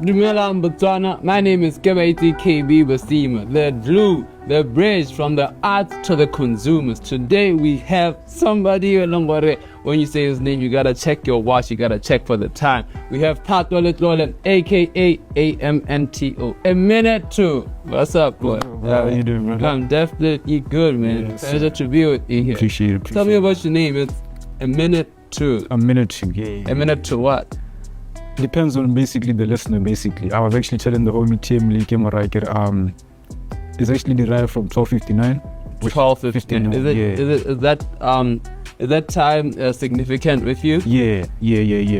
Dumela Botswana. My name is Kebaiti KB Basima, the glue, the bridge from the arts to the consumers. Today we have somebody along with it. When you say his name, you gotta check your watch, you gotta check for the time. We have THATO LETLOLE, aka AMNTTO. A minute two. What's up, boy? How you doing, brother? I'm definitely good, man. Yes. Pleasure to be with you here. Appreciate it. Tell me about your name. It's a minute two. A minute to yeah. A minute to what? Depends on basically the listener. Basically, I was actually telling the homie team it's actually derived from 1259. 12:15. Is that time significant with you? Yeah.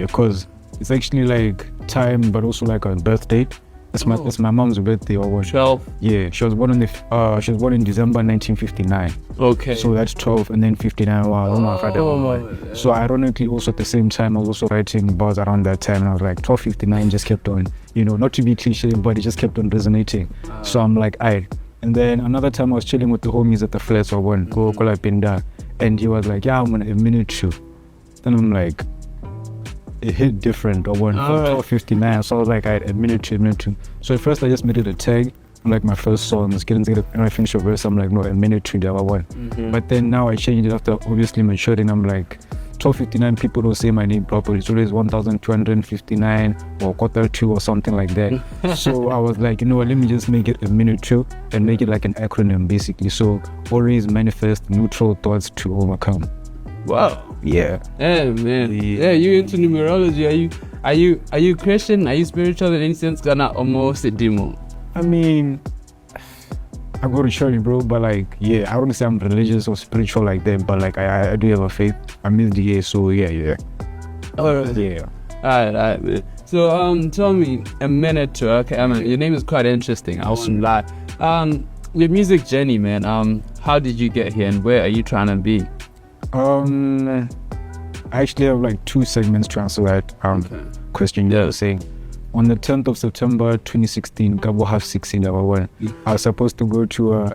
Because it's actually like time, but also like a birth date. It's my mom's birthday or what? 12. Yeah, she was born in December 1959. Okay. So that's 12 and then 59. Wow. my. So ironically, also at the same time, I was also writing bars around that time. And I was like, 1259 just kept on, not to be cliche, but it just kept on resonating. So I'm like, aight. And then another time I was chilling with the homies at the flats or one, go call up in there, and he was like, yeah, I'm on a minute two. Then I'm like, it hit different or one, 12:59. So I was like, alright, a minute two. So at first I just made it a tag, like my first song, and I finished a verse, I'm like, no, a minute two, that one. But then now I changed it after obviously maturing. I'm like, 12:59, people don't say my name properly. So it's 1259 or quarter two or something like that. So I was like, let me just make it a minute two and make it like an acronym basically. So always manifest neutral thoughts to overcome. Wow. Yeah. Yeah, man. Yeah, you into numerology? Are you Christian? Are you spiritual in any sense? Gonna almost a demo. I mean, I go to church, bro, but like, yeah, I wouldn't say I'm religious or spiritual like that, but like, I do have a faith. I'm in the so yeah. Alright. Yeah. Alright, man. So, tell me, a minute to, okay, your name is quite interesting, I won't lie. Your music journey, man, how did you get here and where are you trying to be? I actually have like two segments to answer that question you were saying. On the 10th of September 2016, Gabo half 16 I was supposed to go to a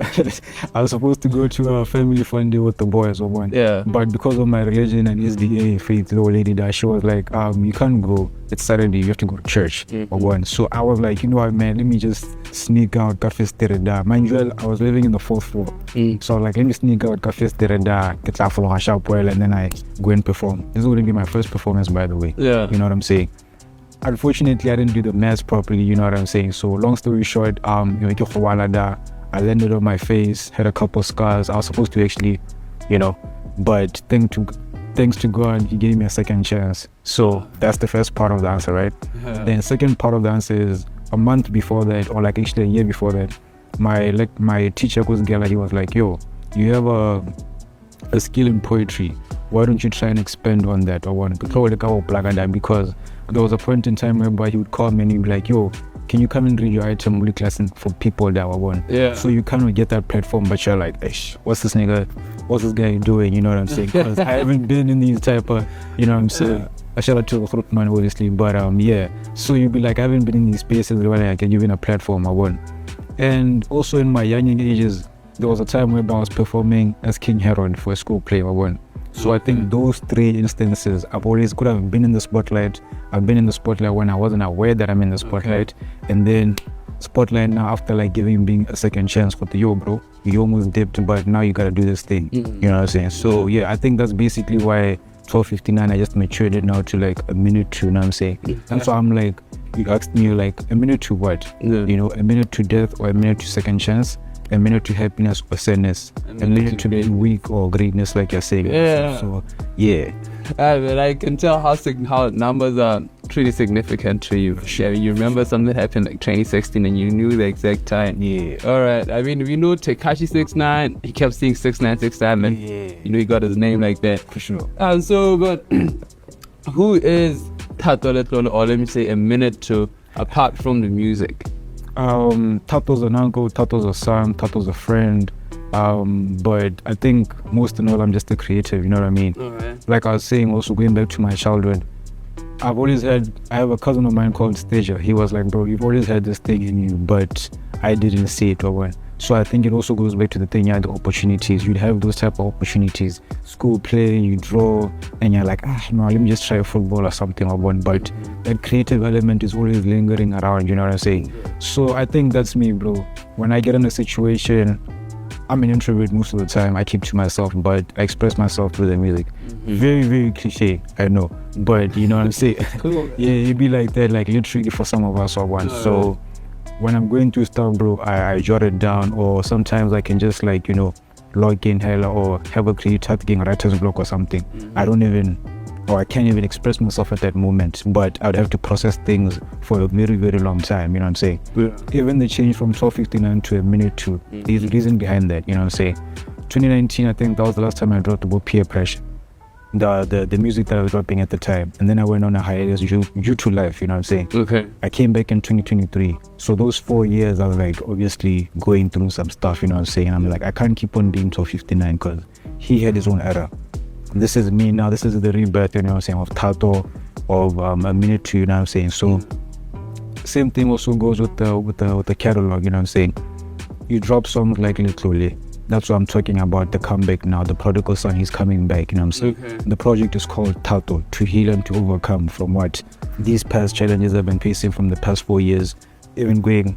family fun day with the boys or one. Yeah. But because of my religion and SDA faith, the old lady that she was like, you can't go. It's Saturday, you have to go to church or one. So I was like, you know what, man, let me just sneak out Cafe Stereda. Mind you, I was living in the 4th floor. So I was like, let me sneak out Cafe Stereda, get a follow a shop well, and then I go and perform. This is going to be my first performance, by the way. Yeah. You know what I'm saying? Unfortunately, I didn't do the maths properly, you know what I'm saying? So long story short, I landed on my face, had a couple scars. I was supposed to actually, but thanks to God, he gave me a second chance. So that's the first part of the answer, right? Then second part of the answer is a month before that, or like actually a year before that, my teacher was Gala, he was like, yo, you have a skill in poetry. Why don't you try and expand on that? Or want to because there was a point in time whereby he would call me and he'd be like, yo, can you come and read your item class for people that were one? Yeah. So you kind of get that platform, but you're like, what's this guy doing? You know what I'm saying? Because I haven't been in these type of, you know what I'm saying? I shout out to the man obviously, but yeah. So you'd be like, I haven't been in these spaces where I can give you a platform or one. And also in my young ages, there was a time where I was performing as King Herod for a school play or one. So I think those three instances, I've always could have been in the spotlight. I've been in the spotlight when I wasn't aware that I'm in the spotlight. And then spotlight now after like being a second chance for the bro, you almost dipped, but now you gotta do this thing. You know what I'm saying? So yeah, I think that's basically why 12:59 I just matured it now to like a minute to, you know what I'm saying? And so I'm like, you asked me like a minute to what? A minute to death or a minute to second chance? A minute to happiness or sadness, a minute to being weak or greatness, like you're saying. Yeah. So yeah. But I can tell how numbers are pretty significant to you. Yeah, you remember something happened like 2016 and you knew the exact time. Yeah. Alright, I mean, we know Tekashi 69, he kept saying 6967 and he got his name like that. For sure. But who is THATO LETLOLE, or let me say a minute to, apart from the music? THATO's an uncle, THATO's a son, THATO's a friend. But I think most in all, I'm just a creative, you know what I mean? Like I was saying, also going back to my childhood, I have a cousin of mine called Stasia. He was like, bro, you've always had this thing in you, but I didn't see it or what. So I think it also goes back to the thing, the opportunities. You'd have those type of opportunities. School play, you draw, and you're like, no, let me just try football or something or one. But that creative element is always lingering around, you know what I'm saying? So I think that's me, bro. When I get in a situation, I'm an introvert most of the time. I keep to myself, but I express myself through the music. Very, very cliche, I know. But you know what I'm saying? Cool. Yeah, it'd be like that, like literally for some of us or one. So when I'm going through stuff, bro, I jot it down, or sometimes I can just like, log in hell or have a creative thinking writer's block or something. I don't even, or I can't even express myself at that moment, but I'd have to process things for a very, very long time, you know what I'm saying? Yeah. Even the change from 12:59 to a minute to, there's a reason behind that, you know what I'm saying? 2019, I think that was the last time I dropped about Peer Pressure. The music that I was dropping at the time, and then I went on a hiatus due to life, you know what I'm saying? Okay. I came back in 2023, so those 4 years I was like obviously going through some stuff, you know what I'm saying? I'm like, I can't keep on being 12:59 because he had his own era. This is me now, this is the rebirth, you know what I'm saying, of THATO, of a minute to, you know what I'm saying? So same thing also goes with the catalog, you know what I'm saying? You drop songs like LETLOLE. That's what I'm talking about, the comeback now, the prodigal son, he's coming back, you know what I'm saying? Okay. The project is called THATO, to heal and to overcome from what these past challenges I've been facing from the past 4 years, even going,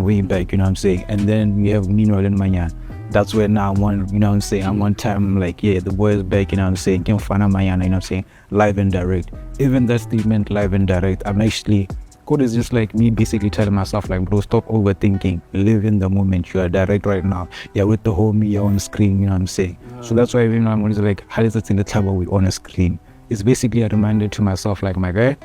way back, you know what I'm saying? And then we have Meanwhile in MANYANA. That's where now one, you know what I'm saying? I'm one time, I'm like, yeah, the boy is back, you know what I'm saying? MANYANA, you know what I'm saying? Live and direct. Even that statement, live and direct, I'm actually, code is just like me basically telling myself like, bro, stop overthinking, live in the moment. You are direct right now, you're with the homie, you're on screen, you know what I'm saying? So that's why even I'm always like, how is it in the club we on a screen? It's basically a reminder to myself like, my guy,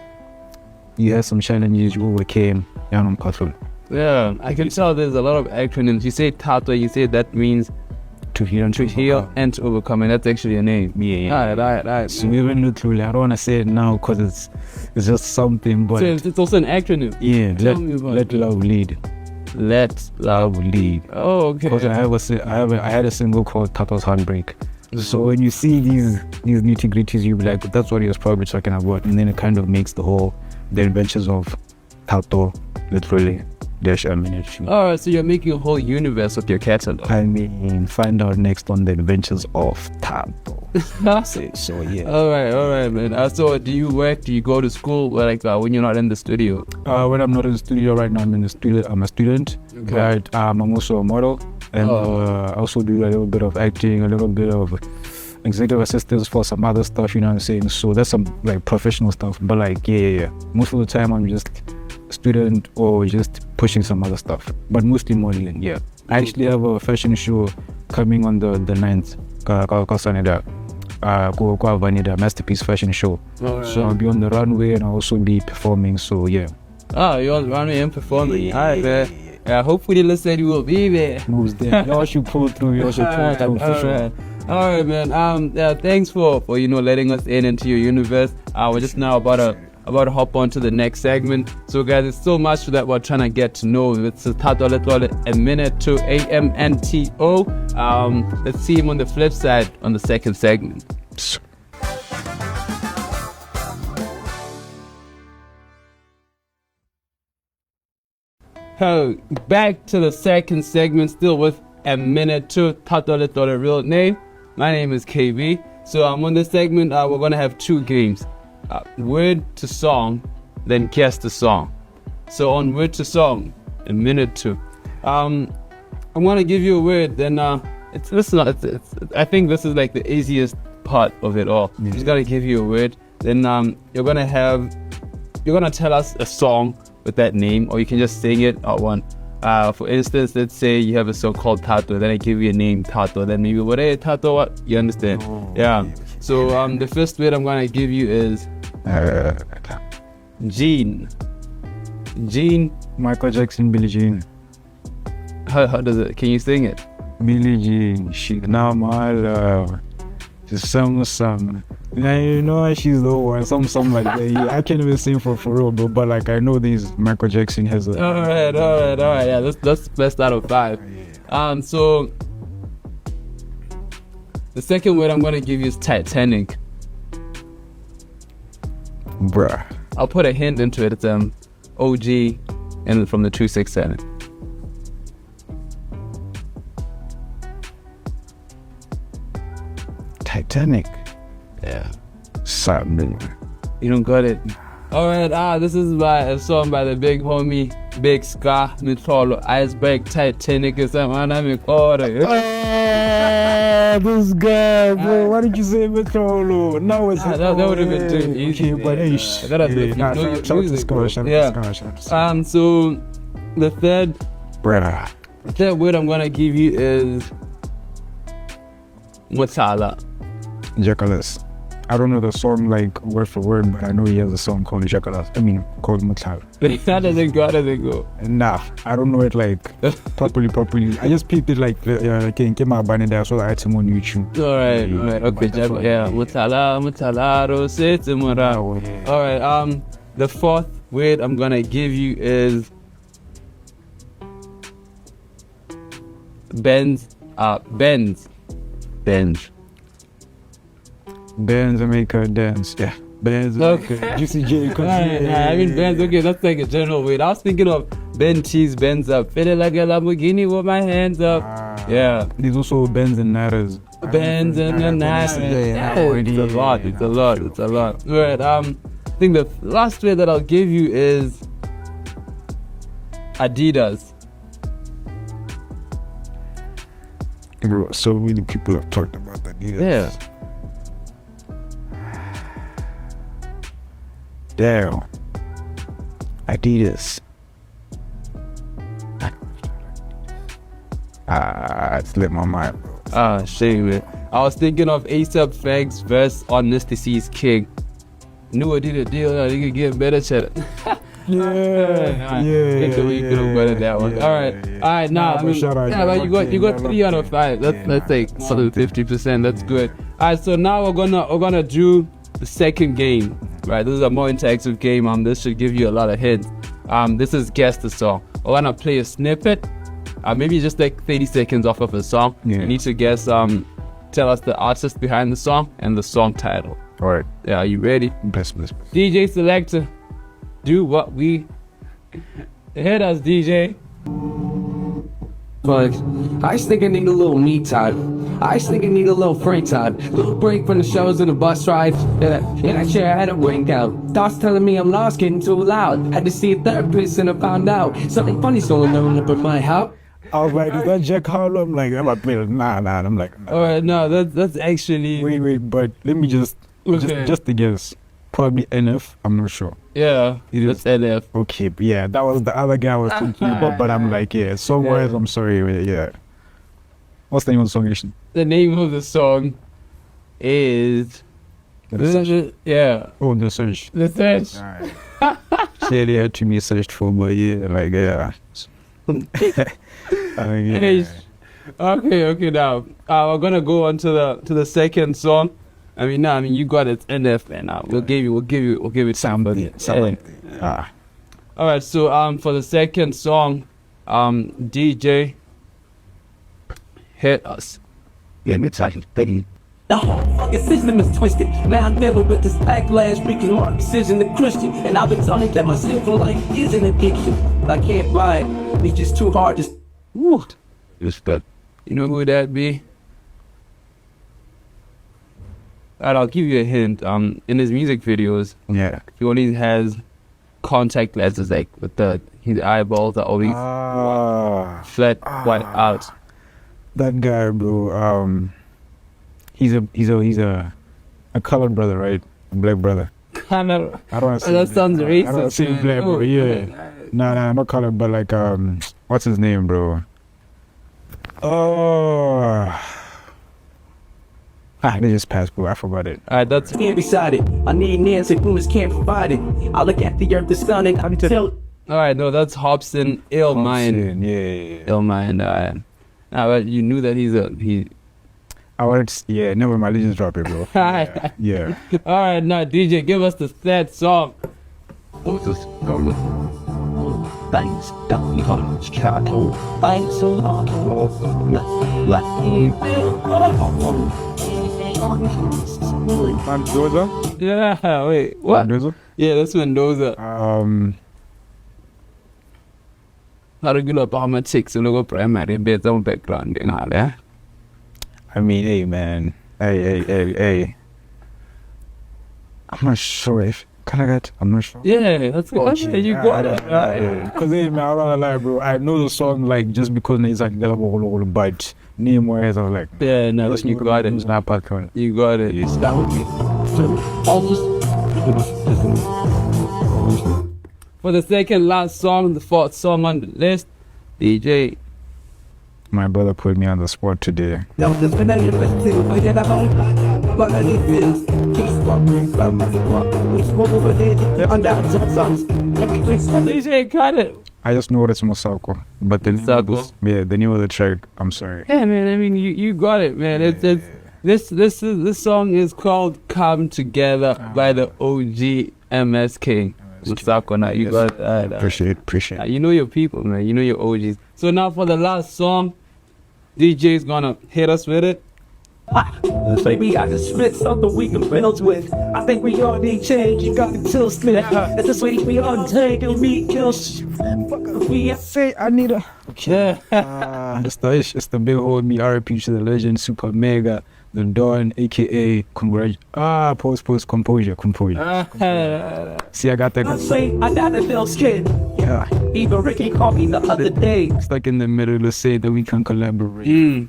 you had some challenges, you overcame, you're on patrol. Yeah, I can tell there's a lot of acronyms. You say THATO, you say that means to heal and to overcome, and that's actually a name. Yeah. Right. So even literally, I don't want to say it now because it's just something, but so it's also an acronym. Yeah, let Let love lead. Let Love lead. Oh, okay. Because I had a single called THATO's Heartbreak. So when you see these nitty gritties, you be like, that's what he was probably talking about, and then it kind of makes the adventures of THATO literally. Alright, so you're making a whole universe with your catalog. I mean, find out next on the adventures of THATO. So yeah. Alright, man. So do you work? Do you go to school? When you're not in the studio? When I'm not in the studio right now, I'm a student. Okay. But I'm also a model, and I also do a little bit of acting, a little bit of executive assistance for some other stuff, you know what I'm saying? So that's some like professional stuff. But like yeah. Most of the time I'm just student or just pushing some other stuff, but mostly modeling. Yeah, I actually have a fashion show coming on the 9th. Vanida Masterpiece Fashion Show. So I'll be on the runway and I'll also be performing. So yeah. You're on the runway and performing. Alright, man. Yeah, hopefully let's say you will be there. Moves there. Y'all should pull through. Y'all should pull through for sure. Alright, man. Thanks for letting us into your universe. We're just now about to hop on to the next segment. So guys, there's so much that we're trying to get to know. It's THATO, LETLOLE, AMNTTO, AMNTTO. Let's see him on the flip side on the second segment. Back to the second segment, still with AMNTTO, THATO, LETLOLE, real name. My name is KB. So on this segment, we're gonna have two games. Word to song, then guess the song. So on word to song, AMNTTO. I'm gonna give you a word, then I think this is like the easiest part of it all. Yeah. Just gotta give you a word, then you're gonna tell us a song with that name, or you can just sing it out one. For instance, let's say you have a song called THATO, then I give you a name THATO, then maybe what THATO, what? You understand? Yeah. So the first word I'm gonna give you is Jean. Michael Jackson, Billie Jean. How does it? Can you sing it? Billie Jean, she's now my love. She's some. Yeah, you know she's the one. Some like that. Yeah, I can't even sing for real, bro. But like I know these Michael Jackson has a. All right. Yeah, that's best out of 5. So the second word I'm gonna give you is Titanic. Bruh. I'll put a hint into it. It's OG and from the 267. Titanic. Yeah. Something. You don't got it. Alright, this is a song by the big homie, Big Ska, LETLOLE, Iceberg, Titanic, is that one I'm This guy, bro. Why did you say LETLOLE? No, it's that would have been too easy. Okay, but hey, so the third word I'm gonna give you is Mutala. Jackalas. I don't know the song like word for word, but I know he has a song called Jackalas. I mean, called Mutala. How does it go? Nah, I don't know it like properly. I just peeped it like came out by there, so I had him on YouTube. Alright, okay, yeah. Mutala, Rosetimura. Alright, the fourth word I'm gonna give you is Benz. Benz America dance, yeah. Benz America, Juicy J. I mean Benz, okay, that's like a general word. I was thinking of Ben Cheese, Benz up. Feeling like a Lamborghini with my hands up. Yeah. There's also Benz and Natters. Benz and the Natters. It's a lot. Right, I think the last word that I'll give you is Adidas. Bro, so many people have talked about Adidas. Yeah. Damn. Adidas. It slipped my mind, bro. Shame it. I was thinking of A$AP Frank's verse on Mr. C's King. Knew I did a deal, now you could get better cheddar. You could have better that one. Alright, now but you got 3 out of 5. Let's take 50%. That's good. Alright, so now we're gonna do the second game. Right, this is a more interactive game. This should give you a lot of hints. This is guess the song. We're gonna play a snippet, maybe just like 30 seconds off of a song. Yeah. You need to guess, tell us the artist behind the song and the song title. Alright. Yeah, are you ready? Best. DJ Selector, do what we hit us, DJ. But I just think I need a little me time. I just think I need a little free time. Little break from the shows and the bus rides. And I share I had a wink out. Thoughts telling me I'm lost, getting too loud. Had to see a therapist and I found out something funny's going on up in my house. I was like, is that Jack Harlow? I'm like, nah. I'm like, nah. Alright, no, that's actually. Wait, but let me just to guess. Probably NF, I'm not sure. Yeah, that's NF. Okay, but yeah, that was the other guy I was thinking about, but I'm like, yeah, somewhere, I'm sorry, yeah. What's the name of the song, Asian? The name of the song is... Yeah. Oh, The Search. The Search. Alright. Clearly had to be searched for, but yeah, like, yeah. Yeah. Okay, now, we're gonna go on to the second song. I mean, you got it, NF, and we'll give it somebody. All right, so for the second song, DJ, hit us. Yeah, it's like, the whole fucking system is twisted. Now I'm never with this backlash, making hard decision to Christian, and I've been telling that my sinful life is an addiction. I can't buy it. It's just too hard to. What? You know who that be? Alright, I'll give you a hint. In his music videos, he only has contact lenses, like with his eyeballs are always flat, white out. That guy, bro. He's a colored brother, right? A black brother. I don't want to say that sounds racist. I don't want to say black, bro. Yeah. Nah, not colored, but like what's his name, bro? They just passed, bro. I forgot it. Alright, that's can't beside it. I need Nancy Blues can't provide it. I look at the earth, the sun, and I tell. Alright, no, that's Hobson L.O.W.K.I.E. Yeah. L.O.W.K.I.E. Now, but you knew that he. I wanted to, yeah, never mind. Let's just drop it, bro. Yeah. Alright, now DJ, give us the third song. Thanks, THATO. Thanks a lot. Mendoza? Yeah, wait, what? Mendoza? Yeah, that's Mendoza. Regular politics, logo primary based on background in all, yeah. I mean, hey man, Hey. I'm not sure if I'm not sure. Yeah, let's go. Okay, you got it. Because man, I'm not lie, bro. I know the song like just because it's like but name wise I was like, Yeah, no, you got it. You got it. Yes. That would be For the second last song, the fourth song on the list, DJ. My brother put me on the spot today. DJ, cut it. I just know what it's Masako. But the name of the track, I'm sorry. Yeah, man. I mean, you got it, man. This song is called "Come Together" by the OG MSK. Masako, now you got it. Appreciate. You know your people, man. You know your OGs. So now for the last song, DJ's gonna hit us with it. Baby, I just spit something we can build with. I think we all need change. You got the till split. It's this way we all take and we kill. We Say I need a. Yeah. It's the big old me RP to the legend, Super Mega, the Dawn, aka Converge. Composure. See, I got that. I say I got the Bill's kid. Yeah. Even Ricky called me the other day. Stuck in the middle to say that we can collaborate. Yeah.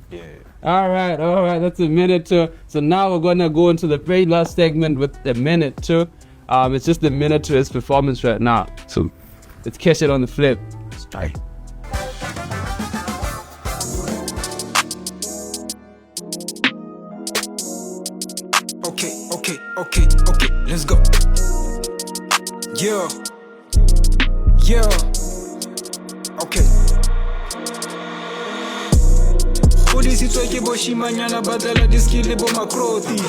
All right. That's a minute two. So now we're gonna go into the very last segment with the minute two. It's just the minute to his performance right now. So let's catch it on the flip. Stay. Okay, let's go. Yeah, okay. Polisi tsoke boshi manyana batala diskile bo makroti.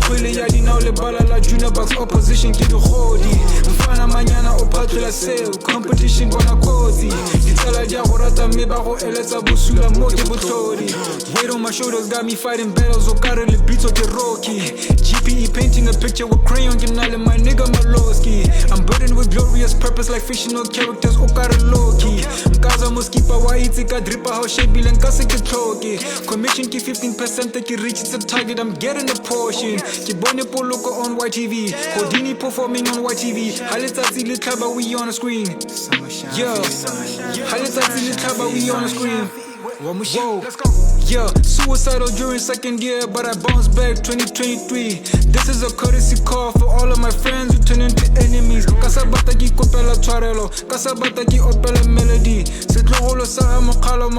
Kwele ya dinao le bala la junior box opposition ki dikgodi. Mfana manyana o patla sale competition bona kotsi. Ditsala dia go rata me ba go eletsa bosula mo ke botlodi. Weight on my shoulders got me fighting battles o kare le beats of the Rocky. GPE painting a picture with crayon ginale my nigga Malowski. I'm burdened with glorious purpose like fictional characters o kare L.O.W.K.I.E. Mkaza moskipa wa itse ka dripa how shebile nkase ke tloke. Commission ki 15% ke reach the target, I'm getting a portion. Ke bone poloko on YTV, Houdini performing on YTV. Haletsatsi le tlhaba we on the screen. Yeah, haletsatsi le tlhaba we on the screen. Whoa. Yeah, suicidal during second year, but I bounced back 2023. This is a courtesy call for all of my friends who turn into enemies. Kasabata ki kopela tshwarelo, kasabata ki opela melody. Setlogolo sa mokalo,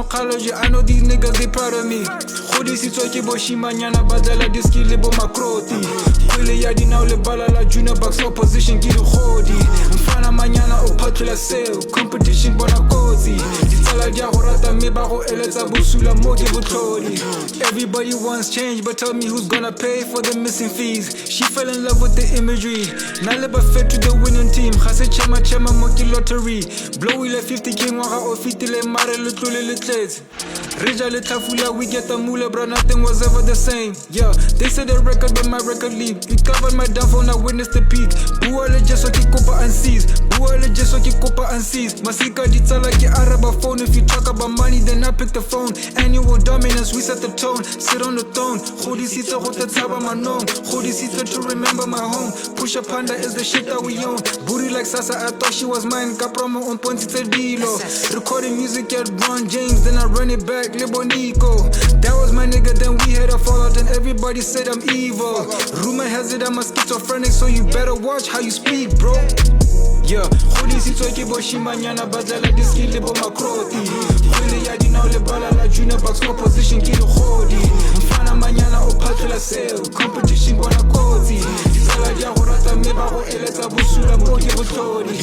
I know these niggas they proud of me. Khodi sitswa ke boshimanyana badala diskile bo makroti. Kwele ya dinao le bala la junior box opposition ki khodi. Mfana manyana o patla sale competition bona kotsi. Ditsala dia go rata me ba go eletsa bosula mo ke botlodi. Everybody wants change, but tell me who's gonna pay for the missing fees. She fell in love with the imagery. Now let her fit to the winning team. Khase chema moki lottery. Blow ile 50K ngwaga o fitile mare LETLOLE le tletse. Rija le tlafula, we get the mule, bro, nothing was ever the same. Yeah, they said the record, but my record leak. It covered my downfall, now witness the peak. Bua le jeso ki kopa and seize. Masika ditsala ki araba phone. If you talk about money, then I pick the phone. Annual dominance, we set the tone. Sit on the throne. Khodi sitsa go tshaba manong. Khodi sitsa to remember my home. Push up panda is the shit that we own. Booty like Sasa, I thought she was mine. Kapromo on point, it's a dilo. Recording music at Ron James, then I run it back. Libonico, that was my nigga, then we had a fallout and everybody said I'm evil. Rumor has it I'm a schizophrenic, so you better watch how you speak, bro. Yeah, khodi sitswa ke boshimanyana badala diskile bo makroti. Kwele ya dinao le bala la junior box opposition ki khodi. Mfana manyana o patla sale competition bona kotsi. Ditsala dia go rata me ba go eletsa bosula mo ke botlodi.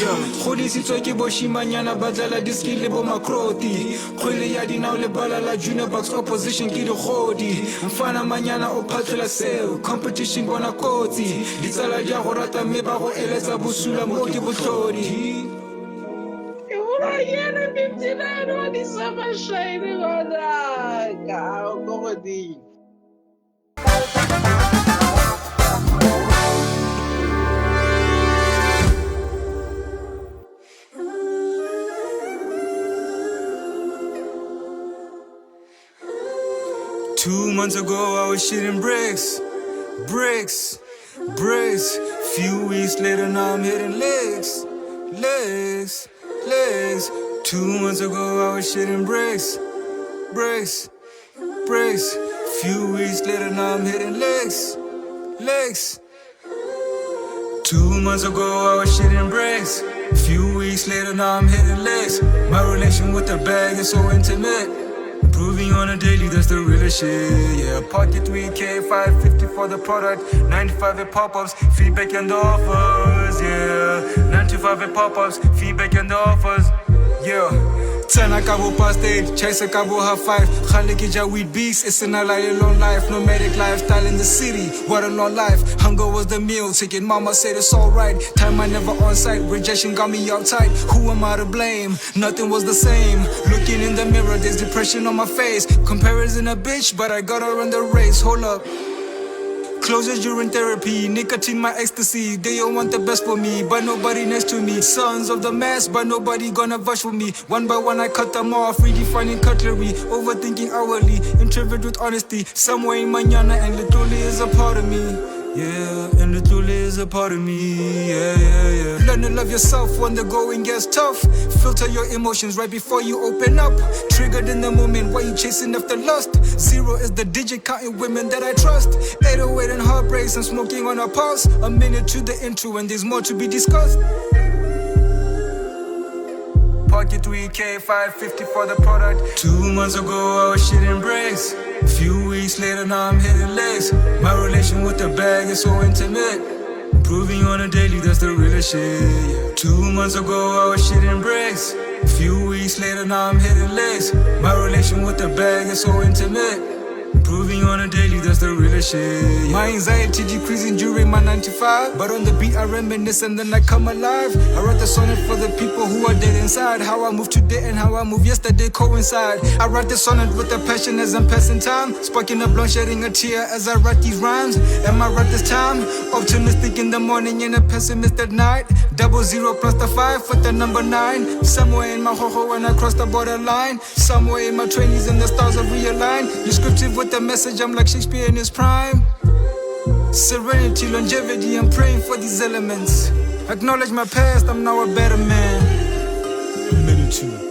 Khodi sitswa ke boshimanyana badala diskile bo makroti. Kwele ya dinao le bala la junior box opposition ki khodi. Mfana manyana o patla sale competition bona kotsi. Ditsala dia go rata me ba go eletsa bosula mo ke botlodi. Yena 59 wadisema shairi wadaka ukogodi. Two months ago I was shitting bricks. bricks, bricks. Few weeks later, now I'm hitting legs, legs, legs. 2 months ago, I was shitting bricks, bricks, bricks. Few weeks later, now I'm hitting legs, legs. 2 months ago, I was shitting bricks. Few weeks later, now I'm hitting legs. My relation with the bag is so intimate. Improving on a daily, that's the realest shit. Yeah, pocket 3K, 550 for the product, 95 at pop-ups, feedback and offers. Yeah, 95 at pop-ups, feedback and offers. Yeah. 10 a cabo past 8, chase a cabo half 5. Khalekija weed beast, it's an long life. Nomadic lifestyle in the city, what a long life. Hunger was the meal ticket, mama said it's alright. Time I never on site, rejection got me uptight. Who am I to blame? Nothing was the same. Looking in the mirror, there's depression on my face. Comparison a bitch, but I got her in the race. Hold up. Closures during therapy, nicotine my ecstasy. They all want the best for me, but nobody next to me. Sons of the mass, but nobody gonna vouch for me. One by one I cut them off, redefining cutlery. Overthinking hourly, introvert with honesty. Somewhere in MANYANA and LETLOLE is a part of me. Yeah, and LETLOLE is a part of me. Yeah, yeah, yeah. Learn to love yourself when the going gets tough. Filter your emotions right before you open up. Triggered in the moment, why you chasing after lust? 0 is the digit, counting women that I trust. 808 and heartbreaks and smoking on a pulse. A minute to the intro and there's more to be discussed. Pocket 3K, 550 for the product. 2 months ago I was shitting bricks. Few weeks later now I'm hitting legs. My relation with the bag is so intimate. Improving on a daily, that's the realest shit. Yeah. 2 months ago I was shitting bricks. Few weeks later now I'm hitting legs. My relation with the bag is so intimate. Improving on a daily, that's the realest shit. Yeah. My anxiety decreasing during my 9 to 5. But on the beat I reminisce and then I come alive. I write the sonnet for the people who are dead inside. How I move today and how I move yesterday coincide. I write the sonnet with the passion as I'm passing time. Sparking a blunt, shedding a tear as I write these rhymes. Am I right this time? Optimistic in the morning and a pessimist at night. 00 plus the 5 with the number 9. Somewhere in my ho-ho when I cross the borderline. Somewhere in my 20s and the stars are realigned. Descriptive with the message, I'm like Shakespeare in his prime. Serenity, longevity, I'm praying for these elements. Acknowledge my past, I'm now a better man. A minute two.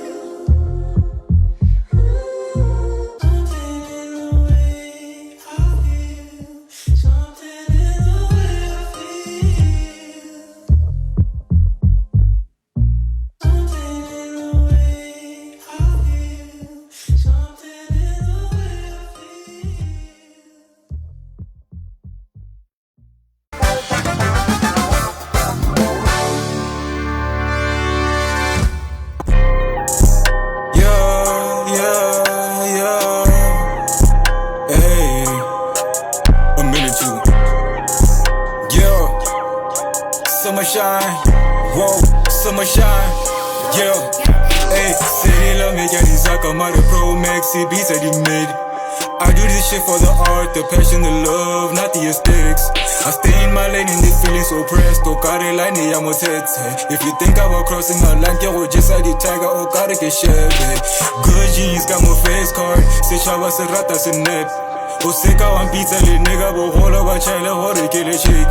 Summer shine, whoa, summer shine, yeah. Hey, say they love me, got these Akamada Pro Maxi beats that he made. I do this shit for the art, the passion, the love, not the aesthetics. I stay in my lane and they feeling so pressed. Okare line, I'm a tete. If you think about crossing a line, get what just the tiger, Okare can share it. Good jeans, got my face card. Say Shaba Serrata, say net. Oseka one pizza, little nigga, but hold up a child, hold it, kill a shake.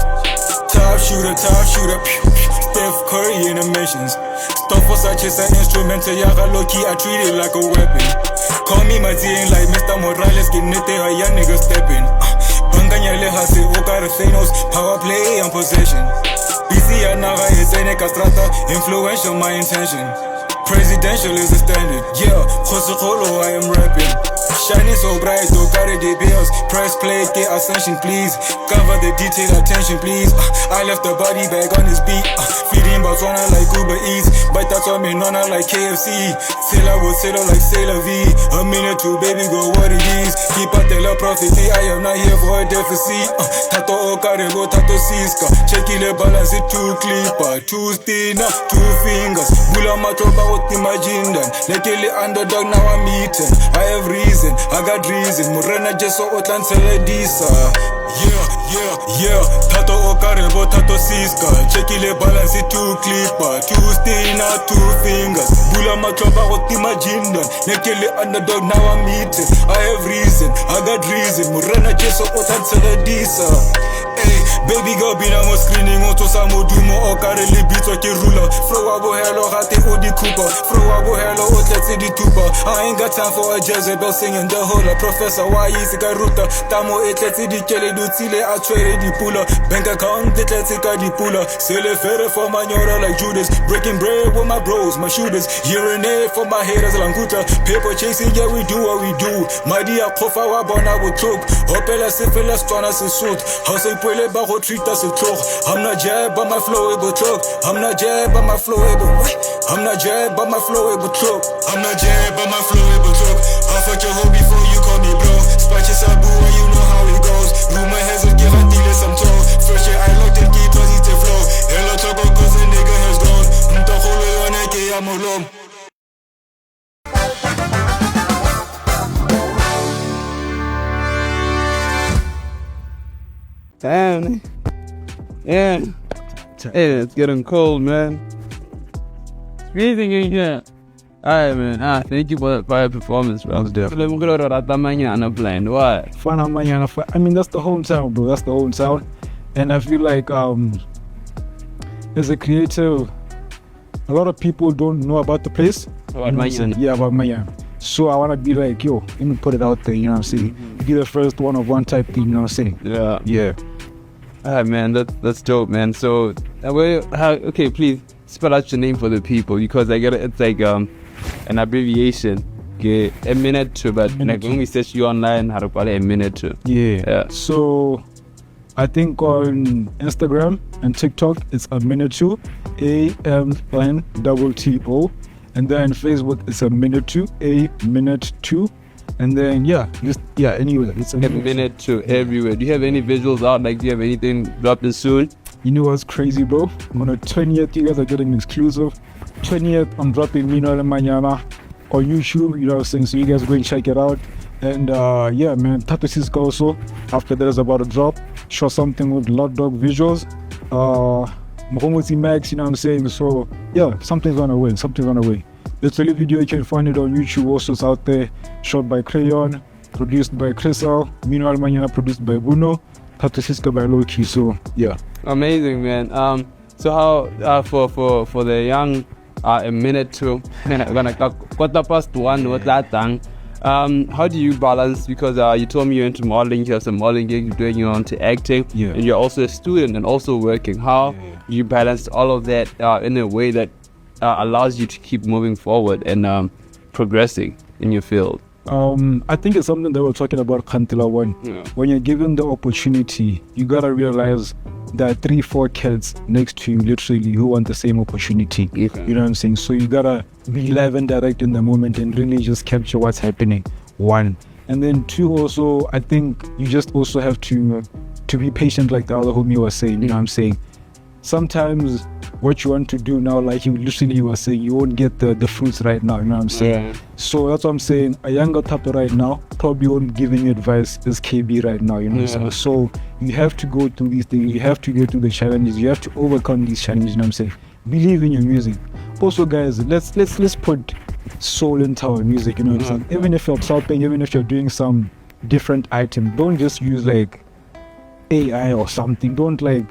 Top shooter, pew, Steph Curry animations. Stuff for such as an instrumental, L.O.W.K.I.E, I treat it like a weapon. Call me my team like Mr. Morales, get nete, a young nigga stepping. Banganya lehase, Okara Thanos, power play and possession. BC Anaga, it's Eneka Strata, influential my intention. Presidential is the standard, yeah, Khosikolo, I am rapping. Shining so bright, don't carry the bills. Press play, get ascension, please. Cover the detail, attention, please. I left the body bag on his beat. Feeding Botswana like Uber Eats. But that's what me nona like KFC. Sailor will sailor like Sailor V. A minute to baby, go what it is. Keep out the love prophecy, I am not here for a deficit. THATO L.O.W.K.I.E, go THATO SISKA. Check the balance, it 2 clipper, 2 stinner, 2 fingers. Bula matroba, what imagine then. Lekele underdog, now I'm eating. I have reason. I got reason, Morena just so Otlan Seledisa. Yeah, THATO L.O.W.K.I.E, but THATO SISKA. Check the balance, it 2 clipper, 2 stinner, 2 fingers. Bula matroba, what imagine then. Lekele underdog, now I'm eating. I have reason, I got that reason Murena jeso otanteredisa Hey, baby girl bina mo screening Oto sa mo dumo okare libito ki ruler Flow abo hello hate odi cooper Flow abo hello otletse di tuba I ain't got time for a Jezebel singing the hola Professor Y.E sikaruta Tamo etletse di kele dutile atwere di pula Bank account etletse ka di pula Sele fere for my nyora like Judas Breaking bread with my bros, my shooters Urinate for my haters languta Paper chasing, yeah we do what we do Madia kofa wa bona wo tlok Hopela sefela stwana se suit Hase pwele ba go treat us a tlok I'm not jab but my flow ego tlok I'm not jab but my flow ego I'm not jab but my flow ego tlok I'm not jab but my flow ego tlok I fuck your hoe before you call me bro Spatch your sabu and you know how it goes Rumor has a give a deal some talk First year I locked and keep positive flow Hello talk cause a nigga has gone Mtakolo yone ke ya molom Damn. Yeah. Hey, it's getting cold, man. It's freezing in here. Alright, man. Thank you for your performance, bro. That's definitely. Let me go to that MANYANA plan. What? Fana MANYANA. I mean, that's the hometown, bro. That's the hometown. And I feel like as a creative, a lot of people don't know about the place. About MANYANA. Yeah, about MANYANA. So I want to be like, yo, let me put it out there, you know what I'm saying? Be the first one of one type thing, you know what I'm saying? Yeah. Yeah. Alright, man. That's dope, man. So, okay, please spell out your name for the people because I get it. It's like an abbreviation. Okay, AMNTTO, but like when we search you online, how to call it AMNTTO. Yeah. So I think on Instagram and TikTok it's AMNTTO, AMNTTO, and then Facebook it's AMNTTO, and then anyway it's AMNTTO everywhere. Do you have any visuals out? Like, do you have anything dropping soon? You know what's crazy, bro? On the 20th, you guys are getting exclusive. 20th, I'm dropping MANYANA on YouTube, you know what I'm saying? So you guys go and check it out. And yeah, man, THATO SISKA also. After that is about to drop. Show something with L.O.W.K.I.E visuals. Mahomoti Max, you know what I'm saying? So yeah, something's on the way. LETLOLE video, you can find it on YouTube. Also, it's out there. Shot by Crayon, produced by Crystal. Meanwhile, MANYANA produced by BUNO. THATO SISKA by L.O.W.K.I.E. So yeah. Amazing, man. So how for the young AMNTTO, gonna 1:15 with that thing. How do you balance? Because you told me you're into modeling, you have some modeling gigs, you're doing your own to acting, and you're also a student and also working. How you balance all of that in a way that allows you to keep moving forward and progressing in your field? I think it's something that we're talking about Kantila one. When you're given the opportunity, you gotta realize there are 3-4 kids next to you literally who want the same opportunity. You know what I'm saying? So you gotta be live and direct in the moment and really just capture what's happening. 1. And then 2, also I think you just also have to be patient, like the other homie was saying. You know what I'm saying? Sometimes what you want to do now, like you literally were saying, you won't get the fruits right now, you know what I'm saying? So that's what I'm saying. A younger THATO right now probably won't give any advice as KB right now, you know what I'm saying? So you have to go through these things, you have to go through the challenges, you have to overcome these challenges, you know what I'm saying? Believe in your music. Also guys, let's put soul into our music, you know what I'm saying? Even if you're shopping, even if you're doing some different item, don't just use like AI or something. Don't like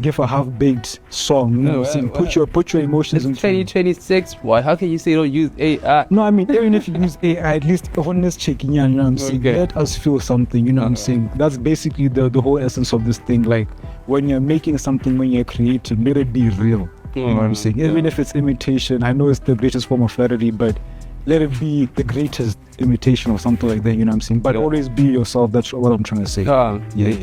give a half-baked song, you know what I'm saying? Put your emotions It's into 2026. Why? How can you say don't use AI? No, I mean, even if you use AI, at least honest checking, you know what I'm saying? Let us feel something, you know what I'm saying? That's basically the whole essence of this thing. Like, when you're making something, when you're creating, let it be real. You know what I'm saying? Even if it's imitation, I know it's the greatest form of flattery, but let it be the greatest imitation or something like that, you know what I'm saying? But always be yourself. That's what I'm trying to say.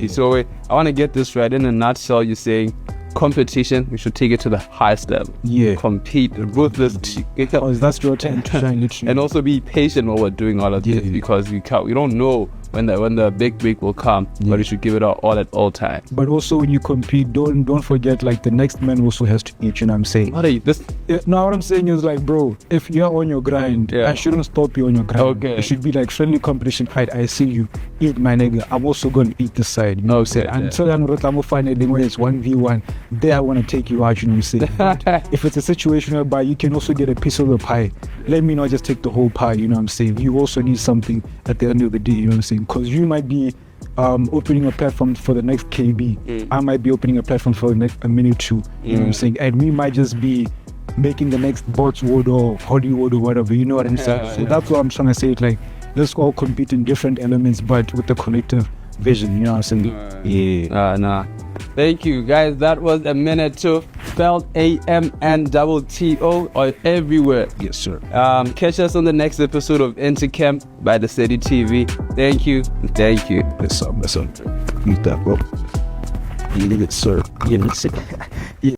So wait, I want to get this right. In a nutshell, you're saying competition, we should take it to the highest level. Compete, ruthless. Because that's your time to shine, literally. And also be patient while we're doing all of this, because we don't know when the big break will come, but you should give it all at all times. But also when you compete, don't forget, like, the next man also has to eat, you know what I'm saying? What are you, No, what I'm saying is, like, bro, if you're on your grind, I shouldn't stop you on your grind. It should be like friendly competition. Right, I see you eat, my nigga, I'm also gonna eat this side, you know what I'm saying? Until I'm finally when it's 1v1, there I want to take you out, you know what I'm saying? If it's a situation whereby you can also get a piece of the pie, let me not just take the whole pie, you know what I'm saying? You also need something at the end of the day, you know what I'm saying? because you might be opening a platform for the next KB. I might be opening a platform for the next AMNTTO. You know what I'm saying? And we might just be making the next Bollywood or Hollywood or whatever. You know what I'm saying? So that's what I'm trying to say. Like, let's all compete in different elements, but with the collective vision. You know what I'm saying? Yeah. Nah. Thank you, guys. That was AMNTTO, spelled AMNTTO, or everywhere. Yes, sir. Catch us on the next episode of Entercamp by the City TV. Thank you. Thank you. That's up. Eat that, bro. Eat it, sir. Yeah.